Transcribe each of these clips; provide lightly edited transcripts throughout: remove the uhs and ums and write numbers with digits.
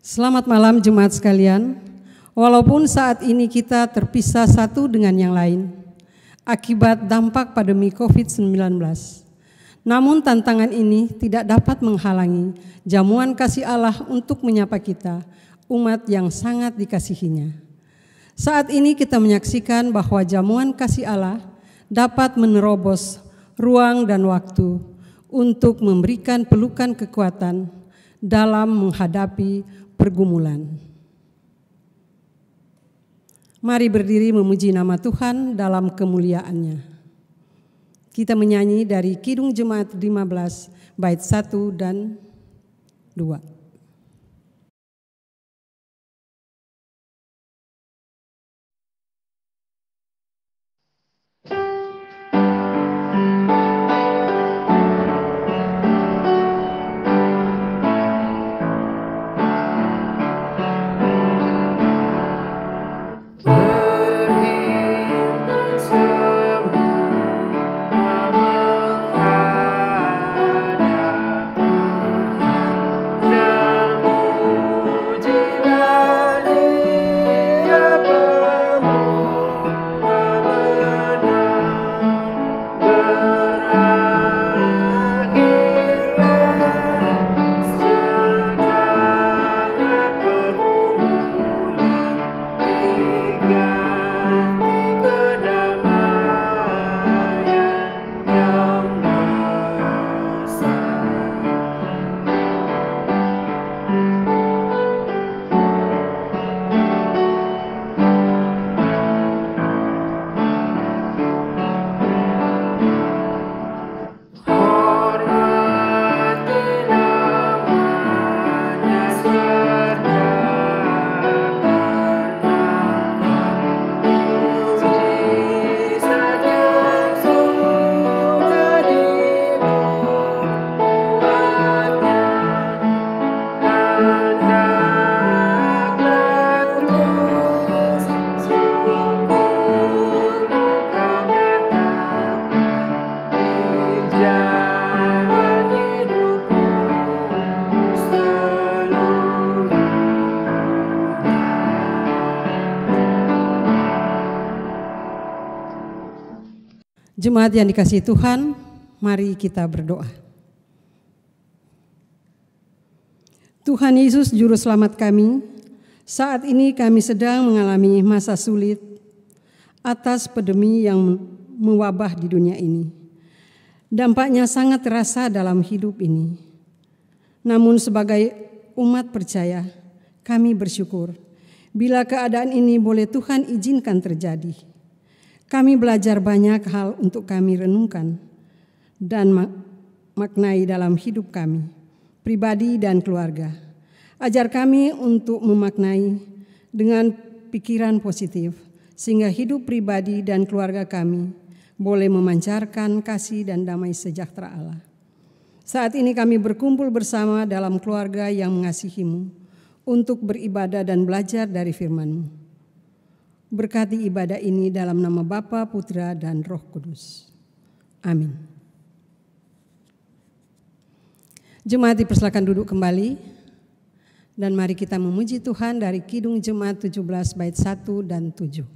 Selamat malam jemaat sekalian. Walaupun saat ini kita terpisah satu dengan yang lain akibat dampak pandemi COVID-19, namun tantangan ini tidak dapat menghalangi jamuan kasih Allah untuk menyapa kita, umat yang sangat dikasihinya. Saat ini kita menyaksikan bahwa jamuan kasih Allah dapat menerobos ruang dan waktu untuk memberikan pelukan kekuatan dalam menghadapi pergumulan. Mari berdiri memuji nama Tuhan dalam kemuliaannya. Kita menyanyi dari Kidung Jemaat 15 bait 1 dan 2. Jemaat yang dikasihi Tuhan, mari kita berdoa. Tuhan Yesus Juru Selamat kami, saat ini kami sedang mengalami masa sulit atas pandemi yang mewabah di dunia ini. Dampaknya sangat terasa dalam hidup ini. Namun sebagai umat percaya, kami bersyukur bila keadaan ini boleh Tuhan izinkan terjadi. Kami belajar banyak hal untuk kami renungkan dan maknai dalam hidup kami, pribadi dan keluarga. Ajar kami untuk memaknai dengan pikiran positif, sehingga hidup pribadi dan keluarga kami boleh memancarkan kasih dan damai sejahtera Allah. Saat ini kami berkumpul bersama dalam keluarga yang mengasihi-Mu untuk beribadah dan belajar dari firman-Mu. Berkati ibadah ini dalam nama Bapa, Putra, dan Roh Kudus. Amin. Jemaat dipersilakan duduk kembali. Dan mari kita memuji Tuhan dari Kidung Jemaat 17 bait 1 dan 7.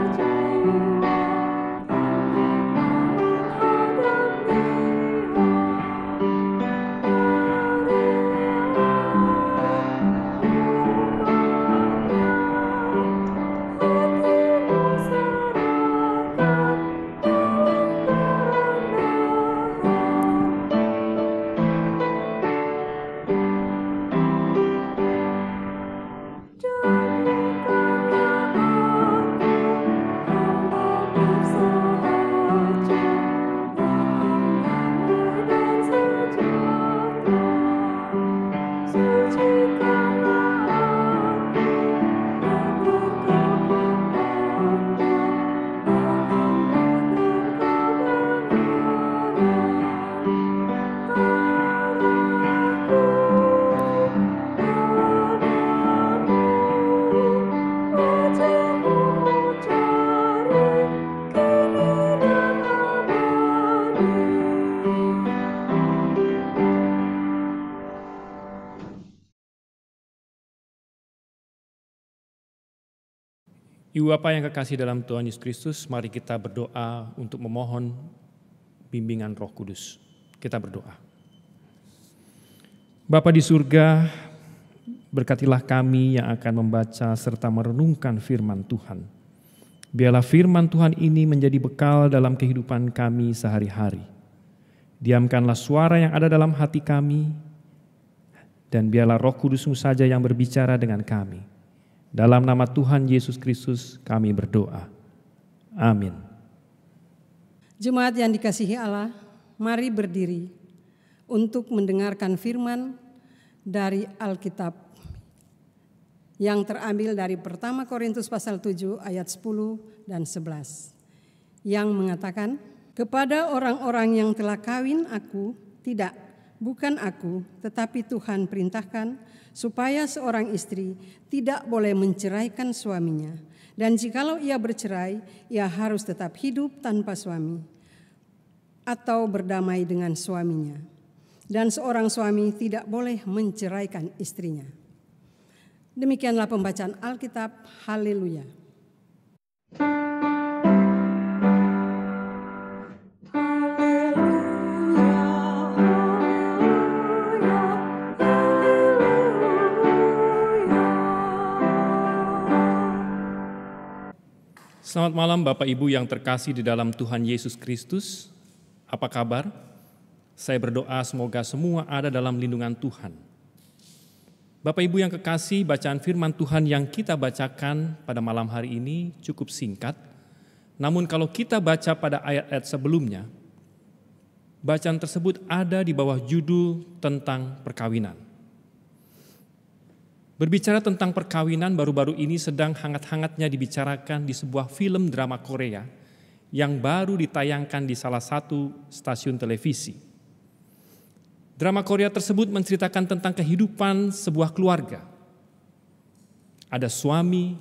Terjadi Ibu Bapak yang kekasih dalam Tuhan Yesus Kristus, mari kita berdoa untuk memohon bimbingan Roh Kudus. Kita berdoa. Bapa di surga, berkatilah kami yang akan membaca serta merenungkan firman Tuhan. Biarlah firman Tuhan ini menjadi bekal dalam kehidupan kami sehari-hari. Diamkanlah suara yang ada dalam hati kami, dan biarlah Roh Kudus-Mu saja yang berbicara dengan kami. Dalam nama Tuhan Yesus Kristus kami berdoa. Amin. Jemaat yang dikasihi Allah, mari berdiri untuk mendengarkan firman dari Alkitab yang terambil dari 1 Korintus pasal 7 ayat 10 dan 11 yang mengatakan, kepada orang-orang yang telah kawin aku, tidak, bukan aku, tetapi Tuhan perintahkan supaya seorang istri tidak boleh menceraikan suaminya. Dan jikalau ia bercerai, ia harus tetap hidup tanpa suami atau berdamai dengan suaminya. Dan seorang suami tidak boleh menceraikan istrinya. Demikianlah pembacaan Alkitab. Haleluya. Selamat malam Bapak Ibu yang terkasih di dalam Tuhan Yesus Kristus. Apa kabar? Saya berdoa semoga semua ada dalam lindungan Tuhan. Bapak Ibu yang kekasih, bacaan firman Tuhan yang kita bacakan pada malam hari ini cukup singkat. Namun kalau kita baca pada ayat-ayat sebelumnya, bacaan tersebut ada di bawah judul tentang perkawinan. Berbicara tentang perkawinan, baru-baru ini sedang hangat-hangatnya dibicarakan di sebuah film drama Korea yang baru ditayangkan di salah satu stasiun televisi. Drama Korea tersebut menceritakan tentang kehidupan sebuah keluarga. Ada suami,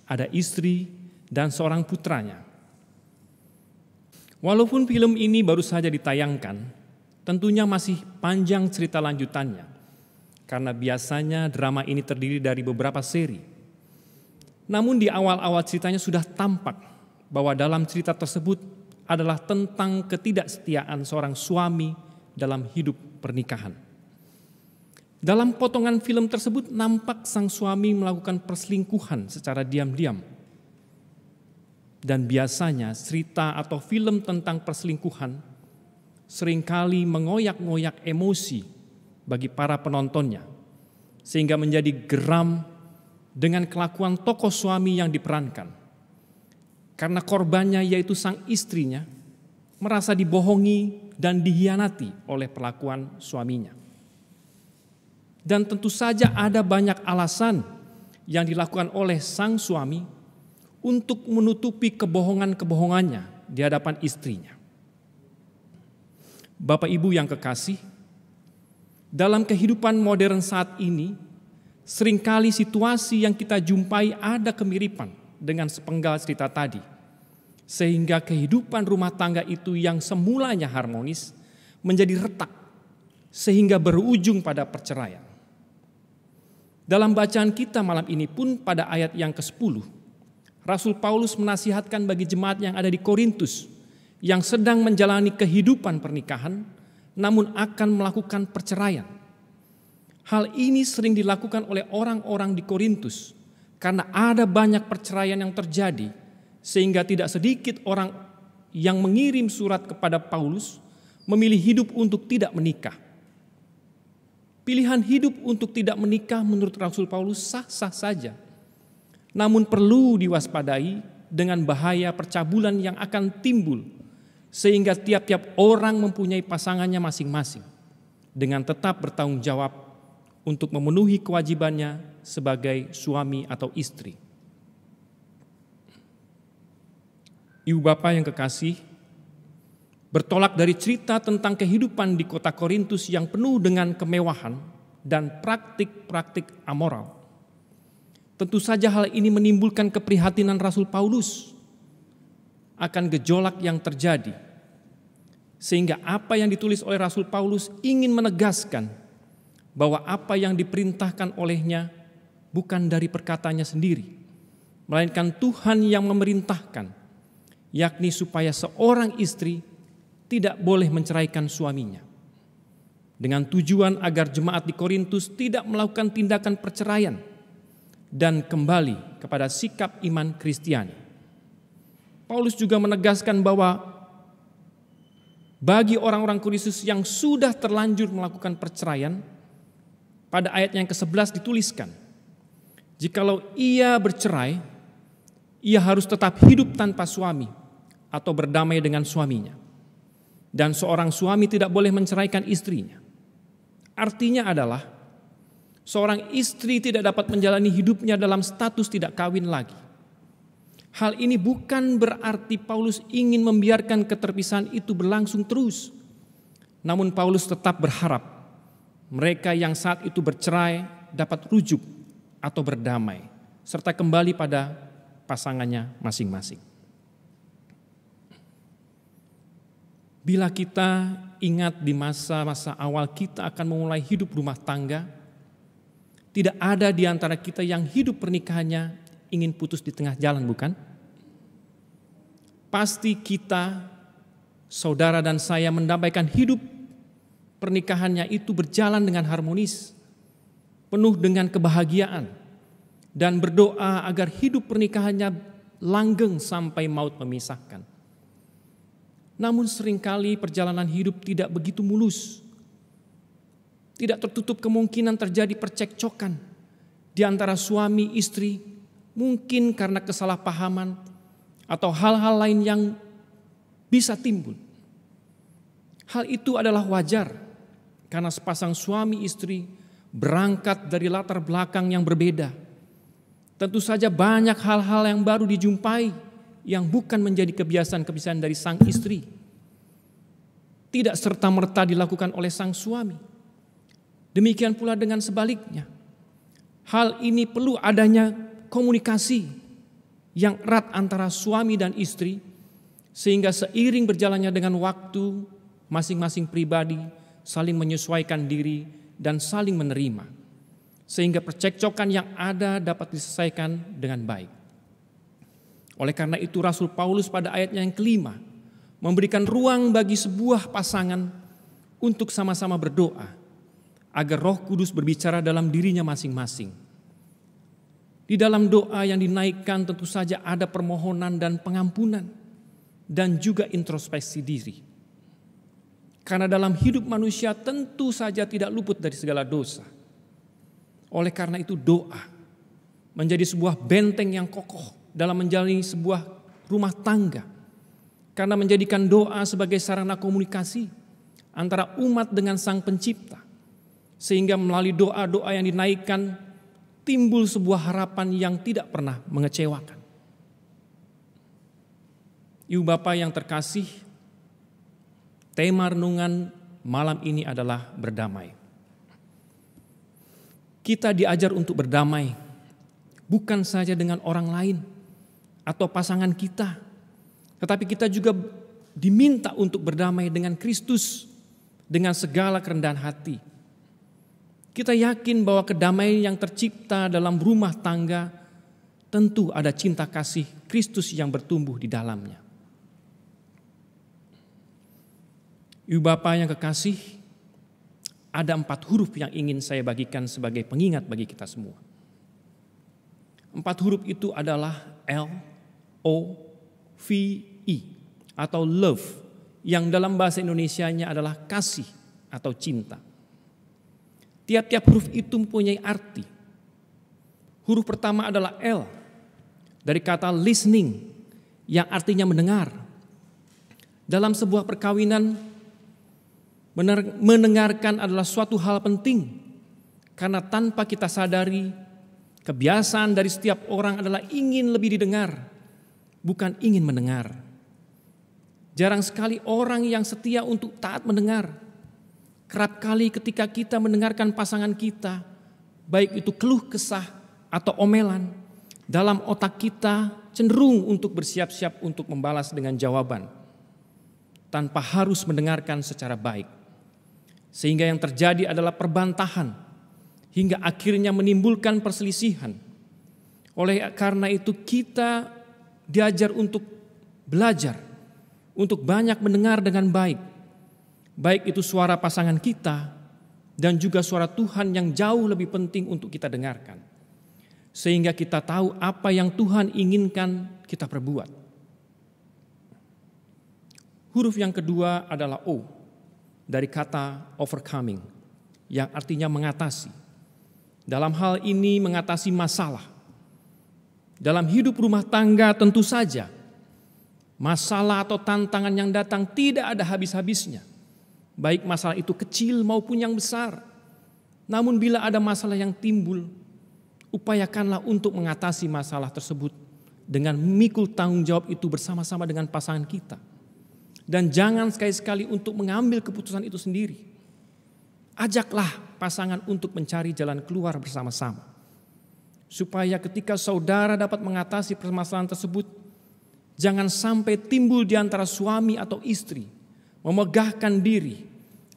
ada istri, dan seorang putranya. Walaupun film ini baru saja ditayangkan, tentunya masih panjang cerita lanjutannya. Karena biasanya drama ini terdiri dari beberapa seri. Namun di awal-awal ceritanya sudah tampak bahwa dalam cerita tersebut adalah tentang ketidaksetiaan seorang suami dalam hidup pernikahan. Dalam potongan film tersebut nampak sang suami melakukan perselingkuhan secara diam-diam. Dan biasanya cerita atau film tentang perselingkuhan seringkali mengoyak-ngoyak emosi bagi para penontonnya, sehingga menjadi geram dengan kelakuan tokoh suami yang diperankan. Karena korbannya yaitu sang istrinya merasa dibohongi dan dihianati oleh perlakuan suaminya. Dan tentu saja ada banyak alasan yang dilakukan oleh sang suami untuk menutupi kebohongan-kebohongannya di hadapan istrinya. Bapak Ibu yang kekasih, dalam kehidupan modern saat ini, seringkali situasi yang kita jumpai ada kemiripan dengan sepenggal cerita tadi. Sehingga kehidupan rumah tangga itu yang semulanya harmonis menjadi retak, sehingga berujung pada perceraian. Dalam bacaan kita malam ini pun pada ayat yang ke-10, Rasul Paulus menasihatkan bagi jemaat yang ada di Korintus yang sedang menjalani kehidupan pernikahan, namun akan melakukan perceraian. Hal ini sering dilakukan oleh orang-orang di Korintus karena ada banyak perceraian yang terjadi, sehingga tidak sedikit orang yang mengirim surat kepada Paulus memilih hidup untuk tidak menikah. Pilihan hidup untuk tidak menikah menurut Rasul Paulus sah-sah saja, namun perlu diwaspadai dengan bahaya percabulan yang akan timbul, sehingga tiap-tiap orang mempunyai pasangannya masing-masing dengan tetap bertanggung jawab untuk memenuhi kewajibannya sebagai suami atau istri. Ibu bapak yang kekasih, bertolak dari cerita tentang kehidupan di kota Korintus yang penuh dengan kemewahan dan praktik-praktik amoral. Tentu saja hal ini menimbulkan keprihatinan Rasul Paulus akan gejolak yang terjadi. Sehingga apa yang ditulis oleh Rasul Paulus ingin menegaskan bahwa apa yang diperintahkan olehnya bukan dari perkataannya sendiri, melainkan Tuhan yang memerintahkan, yakni supaya seorang istri tidak boleh menceraikan suaminya, dengan tujuan agar jemaat di Korintus tidak melakukan tindakan perceraian dan kembali kepada sikap iman Kristiani. Paulus juga menegaskan bahwa bagi orang-orang Korintus yang sudah terlanjur melakukan perceraian, pada ayat yang ke-11 dituliskan, jikalau ia bercerai, ia harus tetap hidup tanpa suami atau berdamai dengan suaminya. Dan seorang suami tidak boleh menceraikan istrinya. Artinya adalah seorang istri tidak dapat menjalani hidupnya dalam status tidak kawin lagi. Hal ini bukan berarti Paulus ingin membiarkan keterpisahan itu berlangsung terus. Namun Paulus tetap berharap mereka yang saat itu bercerai dapat rujuk atau berdamai, serta kembali pada pasangannya masing-masing. Bila kita ingat di masa-masa awal kita akan memulai hidup rumah tangga, tidak ada di antara kita yang hidup pernikahannya ingin putus di tengah jalan, bukan? Pasti kita, saudara dan saya, mendambakan hidup pernikahannya itu berjalan dengan harmonis, penuh dengan kebahagiaan, dan berdoa agar hidup pernikahannya langgeng sampai maut memisahkan. Namun seringkali perjalanan hidup tidak begitu mulus. Tidak tertutup kemungkinan terjadi percekcokan di antara suami istri, mungkin karena kesalahpahaman atau hal-hal lain yang bisa timbul. Hal itu adalah wajar karena sepasang suami istri berangkat dari latar belakang yang berbeda. Tentu saja banyak hal-hal yang baru dijumpai yang bukan menjadi kebiasaan-kebiasaan dari sang istri. Tidak serta-merta dilakukan oleh sang suami. Demikian pula dengan sebaliknya. Hal ini perlu adanya komunikasi yang erat antara suami dan istri, sehingga seiring berjalannya dengan waktu, masing-masing pribadi saling menyesuaikan diri dan saling menerima, sehingga percekcokan yang ada dapat diselesaikan dengan baik. Oleh karena itu Rasul Paulus pada ayatnya yang kelima memberikan ruang bagi sebuah pasangan untuk sama-sama berdoa agar Roh Kudus berbicara dalam dirinya masing-masing. Di dalam doa yang dinaikkan tentu saja ada permohonan dan pengampunan dan juga introspeksi diri. Karena dalam hidup manusia tentu saja tidak luput dari segala dosa. Oleh karena itu doa menjadi sebuah benteng yang kokoh dalam menjalani sebuah rumah tangga, karena menjadikan doa sebagai sarana komunikasi antara umat dengan Sang Pencipta, sehingga melalui doa-doa yang dinaikkan timbul sebuah harapan yang tidak pernah mengecewakan. Ibu Bapak yang terkasih, tema renungan malam ini adalah berdamai. Kita diajar untuk berdamai, bukan saja dengan orang lain atau pasangan kita, tetapi kita juga diminta untuk berdamai dengan Kristus dengan segala kerendahan hati. Kita yakin bahwa kedamaian yang tercipta dalam rumah tangga tentu ada cinta kasih Kristus yang bertumbuh di dalamnya. Ibu Bapak yang kekasih, ada 4 huruf yang ingin saya bagikan sebagai pengingat bagi kita semua. 4 huruf itu adalah L-O-V-E atau love, yang dalam bahasa Indonesianya adalah kasih atau cinta. Tiap-tiap huruf itu mempunyai arti. Huruf pertama adalah L, dari kata listening, yang artinya mendengar. Dalam sebuah perkawinan, mendengarkan adalah suatu hal penting, karena tanpa kita sadari, kebiasaan dari setiap orang adalah ingin lebih didengar, bukan ingin mendengar. Jarang sekali orang yang setia untuk taat mendengar. Kerap kali ketika kita mendengarkan pasangan kita, baik itu keluh kesah atau omelan, dalam otak kita cenderung untuk bersiap-siap untuk membalas dengan jawaban, tanpa harus mendengarkan secara baik. Sehingga yang terjadi adalah perbantahan, hingga akhirnya menimbulkan perselisihan. Oleh karena itu kita diajar untuk belajar, untuk banyak mendengar dengan baik. Baik itu suara pasangan kita dan juga suara Tuhan yang jauh lebih penting untuk kita dengarkan. Sehingga kita tahu apa yang Tuhan inginkan kita perbuat. Huruf yang kedua adalah O, dari kata overcoming, yang artinya mengatasi. Dalam hal ini mengatasi masalah. Dalam hidup rumah tangga tentu saja, masalah atau tantangan yang datang tidak ada habis-habisnya. Baik masalah itu kecil maupun yang besar. Namun bila ada masalah yang timbul, upayakanlah untuk mengatasi masalah tersebut dengan memikul tanggung jawab itu bersama-sama dengan pasangan kita. Dan jangan sekali-sekali untuk mengambil keputusan itu sendiri. Ajaklah pasangan untuk mencari jalan keluar bersama-sama. Supaya ketika saudara dapat mengatasi permasalahan tersebut, jangan sampai timbul di antara suami atau istri memegahkan diri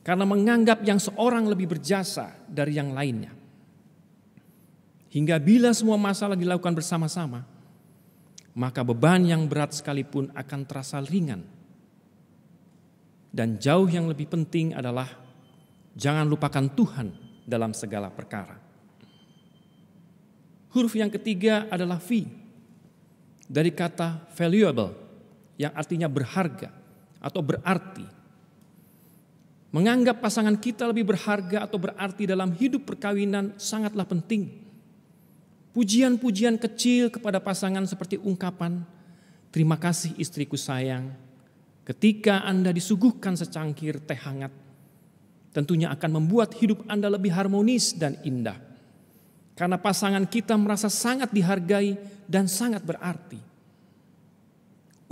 karena menganggap yang seorang lebih berjasa dari yang lainnya. Hingga bila semua masalah dilakukan bersama-sama, maka beban yang berat sekalipun akan terasa ringan. Dan jauh yang lebih penting adalah jangan lupakan Tuhan dalam segala perkara. Huruf yang ketiga adalah V, dari kata valuable, yang artinya berharga atau berarti. Menganggap pasangan kita lebih berharga atau berarti dalam hidup perkawinan sangatlah penting. Pujian-pujian kecil kepada pasangan seperti ungkapan, terima kasih istriku sayang, ketika Anda disuguhkan secangkir teh hangat, tentunya akan membuat hidup Anda lebih harmonis dan indah. Karena pasangan kita merasa sangat dihargai dan sangat berarti.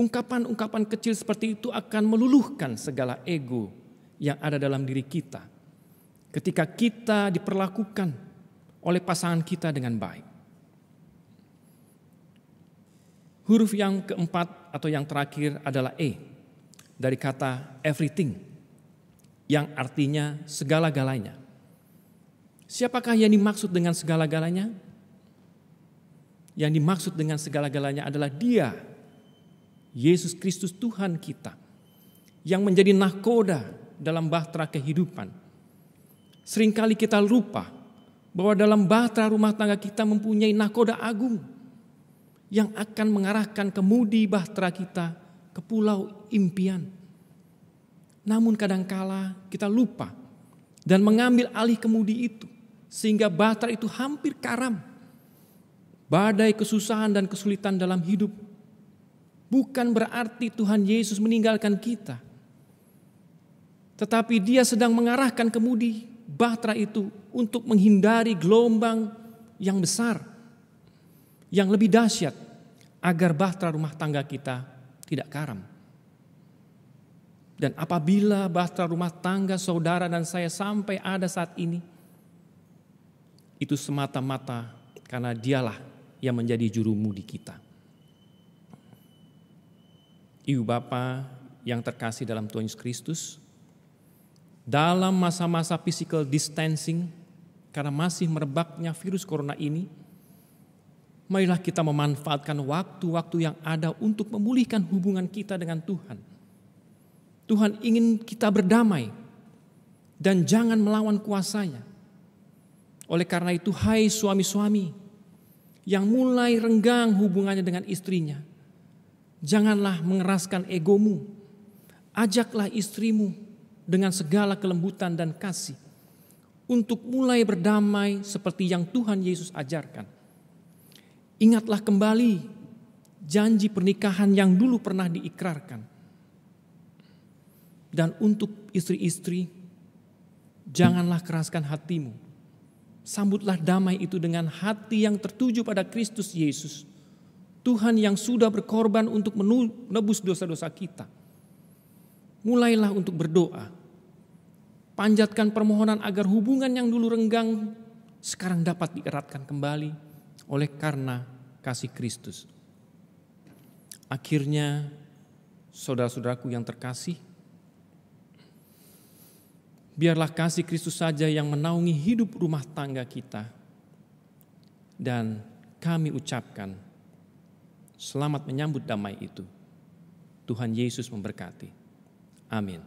Ungkapan-ungkapan kecil seperti itu akan meluluhkan segala ego yang ada dalam diri kita ketika kita diperlakukan oleh pasangan kita dengan baik. Huruf yang keempat atau yang terakhir adalah E, dari kata everything, yang artinya segala-galanya. Siapakah yang dimaksud dengan segala-galanya? Yang dimaksud dengan segala-galanya adalah Dia, Yesus Kristus Tuhan kita, yang menjadi nahkoda dalam bahtera kehidupan. Seringkali kita lupa bahwa dalam bahtera rumah tangga kita mempunyai nahkoda agung yang akan mengarahkan kemudi bahtera kita ke pulau impian. Namun kadangkala kita lupa dan mengambil alih kemudi itu sehingga bahtera itu hampir karam. Badai kesusahan dan kesulitan dalam hidup bukan berarti Tuhan Yesus meninggalkan kita. Tetapi Dia sedang mengarahkan kemudi bahtera itu untuk menghindari gelombang yang besar, yang lebih dahsyat, agar bahtera rumah tangga kita tidak karam. Dan apabila bahtera rumah tangga saudara dan saya sampai ada saat ini, itu semata-mata karena Dialah yang menjadi jurumudi kita. Ibu bapa yang terkasih dalam Tuhan Yesus Kristus, dalam masa-masa physical distancing karena masih merebaknya virus corona ini, marilah kita memanfaatkan waktu-waktu yang ada untuk memulihkan hubungan kita dengan Tuhan. Tuhan ingin kita berdamai dan jangan melawan kuasanya. Oleh karena itu, hai suami-suami yang mulai renggang hubungannya dengan istrinya, janganlah mengeraskan egomu. Ajaklah istrimu dengan segala kelembutan dan kasih untuk mulai berdamai seperti yang Tuhan Yesus ajarkan. Ingatlah kembali janji pernikahan yang dulu pernah diikrarkan. Dan untuk istri-istri, janganlah keraskan hatimu. Sambutlah damai itu dengan hati yang tertuju pada Kristus Yesus, Tuhan yang sudah berkorban untuk menebus dosa-dosa kita. Mulailah untuk berdoa. Panjatkan permohonan agar hubungan yang dulu renggang sekarang dapat dieratkan kembali oleh karena kasih Kristus. Akhirnya, saudara-saudaraku yang terkasih, biarlah kasih Kristus saja yang menaungi hidup rumah tangga kita. Dan kami ucapkan selamat menyambut damai itu. Tuhan Yesus memberkati. Amin.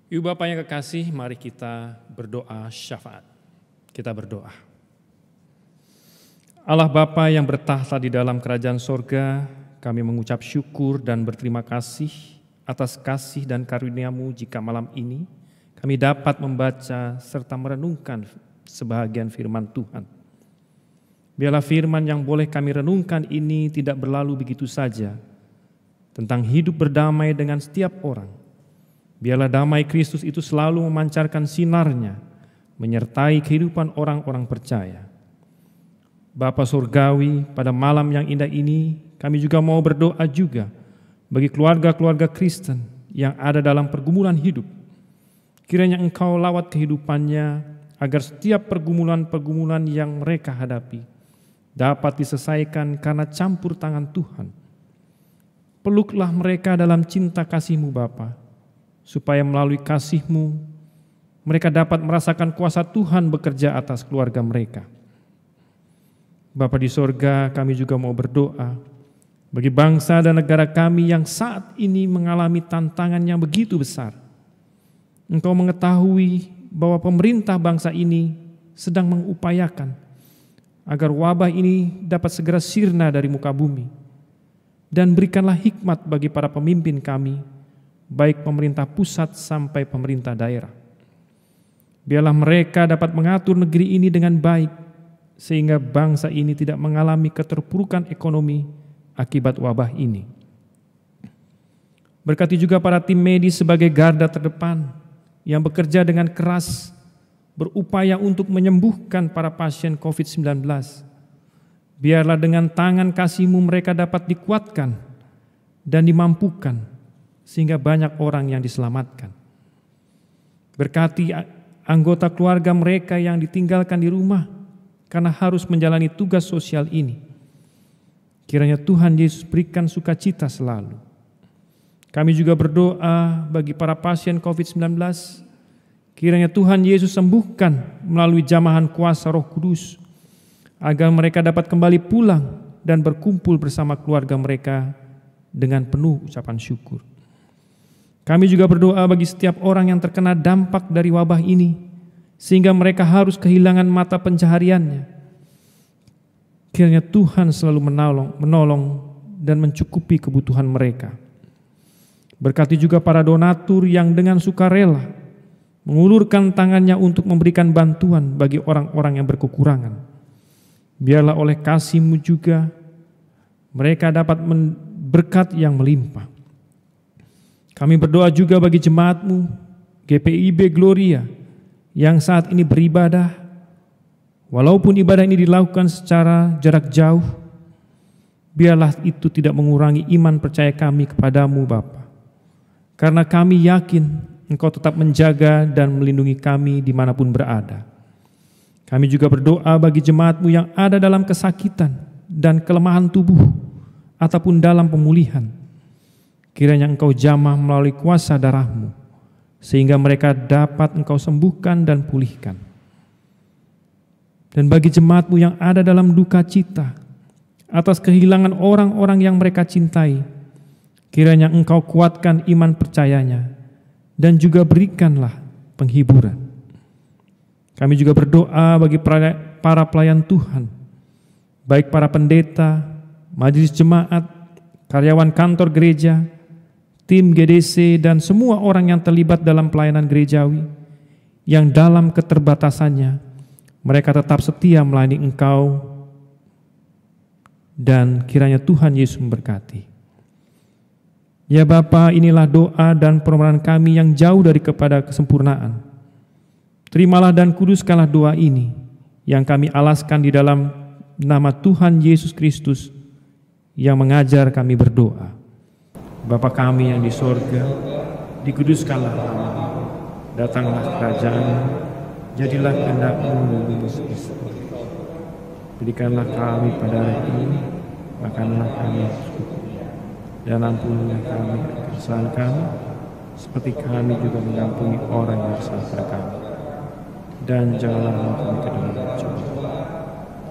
Ibu Bapak yang kekasih, mari kita berdoa syafaat. Kita berdoa. Allah Bapa yang bertahta di dalam kerajaan sorga, kami mengucap syukur dan berterima kasih atas kasih dan karunia-Mu jika malam ini kami dapat membaca serta merenungkan sebahagian firman Tuhan. Biarlah firman yang boleh kami renungkan ini tidak berlalu begitu saja, tentang hidup berdamai dengan setiap orang. Biarlah damai Kristus itu selalu memancarkan sinarnya, menyertai kehidupan orang-orang percaya. Bapa Surgawi, pada malam yang indah ini, kami juga mau berdoa juga bagi keluarga-keluarga Kristen yang ada dalam pergumulan hidup. Kiranya Engkau lawat kehidupannya, agar setiap pergumulan-pergumulan yang mereka hadapi dapat diselesaikan karena campur tangan Tuhan. Peluklah mereka dalam cinta kasih-Mu Bapa, supaya melalui kasih-Mu, mereka dapat merasakan kuasa Tuhan bekerja atas keluarga mereka. Bapa di sorga, kami juga mau berdoa bagi bangsa dan negara kami yang saat ini mengalami tantangan yang begitu besar. Engkau mengetahui bahwa pemerintah bangsa ini sedang mengupayakan agar wabah ini dapat segera sirna dari muka bumi. Dan berikanlah hikmat bagi para pemimpin kami, baik pemerintah pusat sampai pemerintah daerah. Biarlah mereka dapat mengatur negeri ini dengan baik, sehingga bangsa ini tidak mengalami keterpurukan ekonomi akibat wabah ini. Berkati juga para tim medis sebagai garda terdepan yang bekerja dengan keras berupaya untuk menyembuhkan para pasien COVID-19. Biarlah dengan tangan kasih-Mu mereka dapat dikuatkan dan dimampukan sehingga banyak orang yang diselamatkan. Berkati anggota keluarga mereka yang ditinggalkan di rumah karena harus menjalani tugas sosial ini. Kiranya Tuhan Yesus berikan sukacita selalu. Kami juga berdoa bagi para pasien COVID-19, kiranya Tuhan Yesus sembuhkan melalui jamahan kuasa Roh Kudus, agar mereka dapat kembali pulang dan berkumpul bersama keluarga mereka dengan penuh ucapan syukur. Kami juga berdoa bagi setiap orang yang terkena dampak dari wabah ini, sehingga mereka harus kehilangan mata pencahariannya. Kiranya Tuhan selalu menolong dan mencukupi kebutuhan mereka. Berkati juga para donatur yang dengan sukarela mengulurkan tangannya untuk memberikan bantuan bagi orang-orang yang berkekurangan. Biarlah oleh kasih-Mu juga mereka dapat berkat yang melimpah. Kami berdoa juga bagi jemaat-Mu, GPIB Gloria, yang saat ini beribadah, walaupun ibadah ini dilakukan secara jarak jauh, biarlah itu tidak mengurangi iman percaya kami kepadamu Bapa. Karena kami yakin Engkau tetap menjaga dan melindungi kami dimanapun berada. Kami juga berdoa bagi jemaat-Mu yang ada dalam kesakitan dan kelemahan tubuh ataupun dalam pemulihan. Kiranya Engkau jamah melalui kuasa darah-Mu, sehingga mereka dapat Engkau sembuhkan dan pulihkan. Dan bagi jemaat-Mu yang ada dalam duka cita atas kehilangan orang-orang yang mereka cintai, kiranya Engkau kuatkan iman percayanya dan juga berikanlah penghiburan. Kami juga berdoa bagi para pelayan Tuhan, baik para pendeta, majelis jemaat, karyawan kantor gereja, tim GDC, dan semua orang yang terlibat dalam pelayanan gerejawi, yang dalam keterbatasannya mereka tetap setia melayani Engkau, dan kiranya Tuhan Yesus memberkati. Ya Bapa, inilah doa dan permohonan kami yang jauh dari kepada kesempurnaan. Terimalah dan kuduskanlah doa ini yang kami alaskan di dalam nama Tuhan Yesus Kristus yang mengajar kami berdoa. Bapa kami yang di sorga, dikuduskanlah namamu, datanglah kerajaan-Mu, jadilah kehendak-Mu di bumi seperti di surga. Berikanlah kami pada hari ini makanlah kami syukur, dan ampunilah kami kesalahan kami, seperti kami juga mengampuni orang yang bersalah pada kami. Dan janganlah kami ke dalam pencobaan,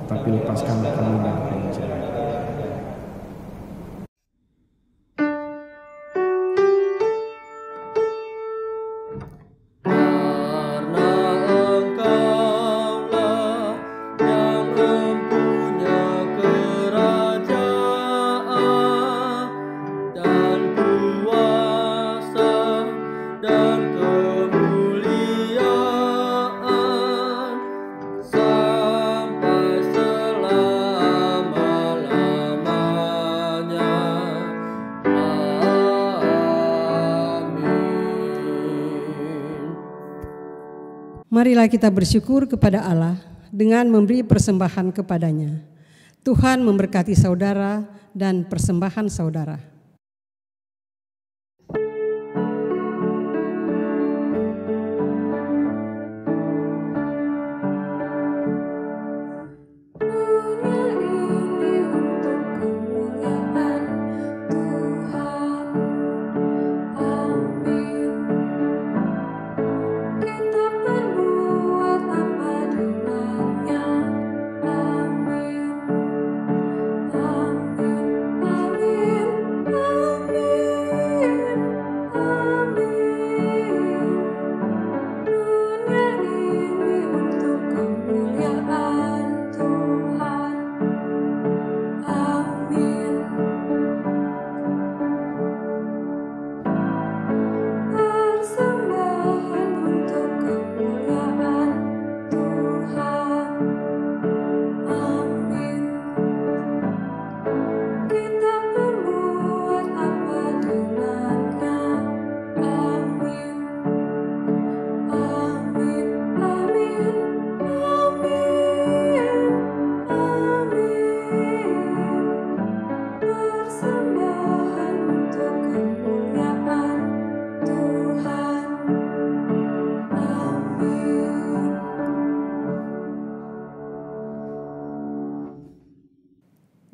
tetapi lepaskanlah kami dari yang jahat. Marilah kita bersyukur kepada Allah dengan memberi persembahan kepadanya. Tuhan memberkati saudara dan persembahan saudara.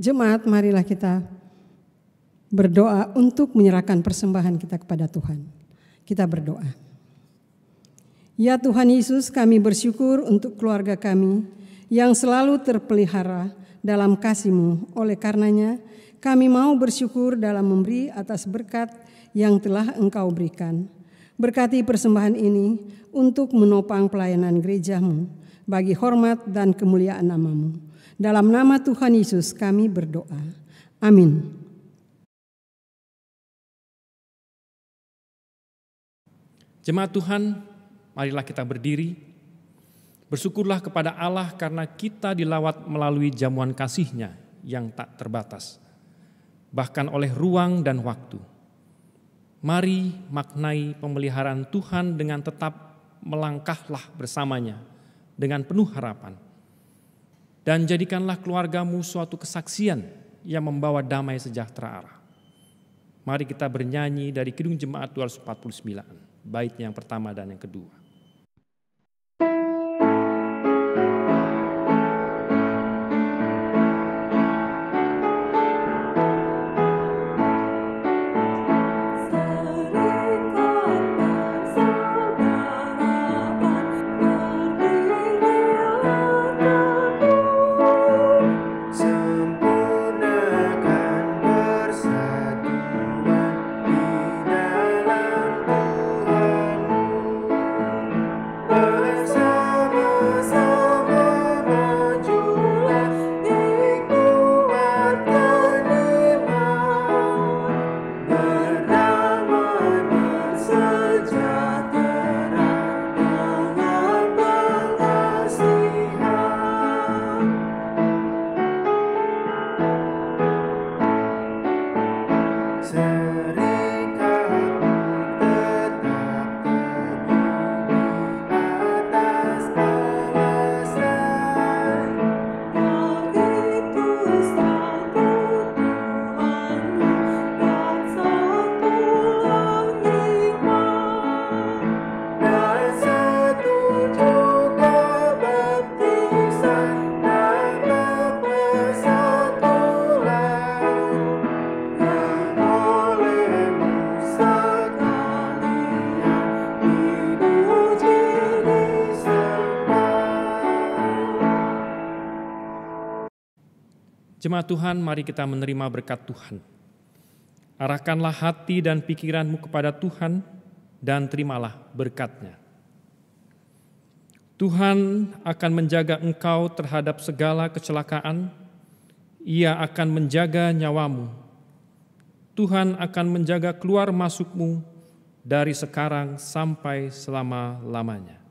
Jemaat, marilah kita berdoa untuk menyerahkan persembahan kita kepada Tuhan. Kita berdoa. Ya Tuhan Yesus, kami bersyukur untuk keluarga kami yang selalu terpelihara dalam kasih-Mu. Oleh karenanya, kami mau bersyukur dalam memberi atas berkat yang telah Engkau berikan. Berkati persembahan ini untuk menopang pelayanan gereja-Mu bagi hormat dan kemuliaan nama-Mu. Dalam nama Tuhan Yesus kami berdoa. Amin. Jemaat Tuhan, marilah kita berdiri. Bersyukurlah kepada Allah karena kita dilawat melalui jamuan kasih-Nya yang tak terbatas, bahkan oleh ruang dan waktu. Mari maknai pemeliharaan Tuhan dengan tetap melangkahlah bersamanya dengan penuh harapan. Dan jadikanlah keluargamu suatu kesaksian yang membawa damai sejahtera Allah. Mari kita bernyanyi dari Kidung Jemaat 249, baitnya yang pertama dan yang kedua. Jemaat Tuhan, mari kita menerima berkat Tuhan. Arahkanlah hati dan pikiranmu kepada Tuhan dan terimalah berkat-Nya. Tuhan akan menjaga engkau terhadap segala kecelakaan. Ia akan menjaga nyawamu. Tuhan akan menjaga keluar masukmu dari sekarang sampai selama-lamanya.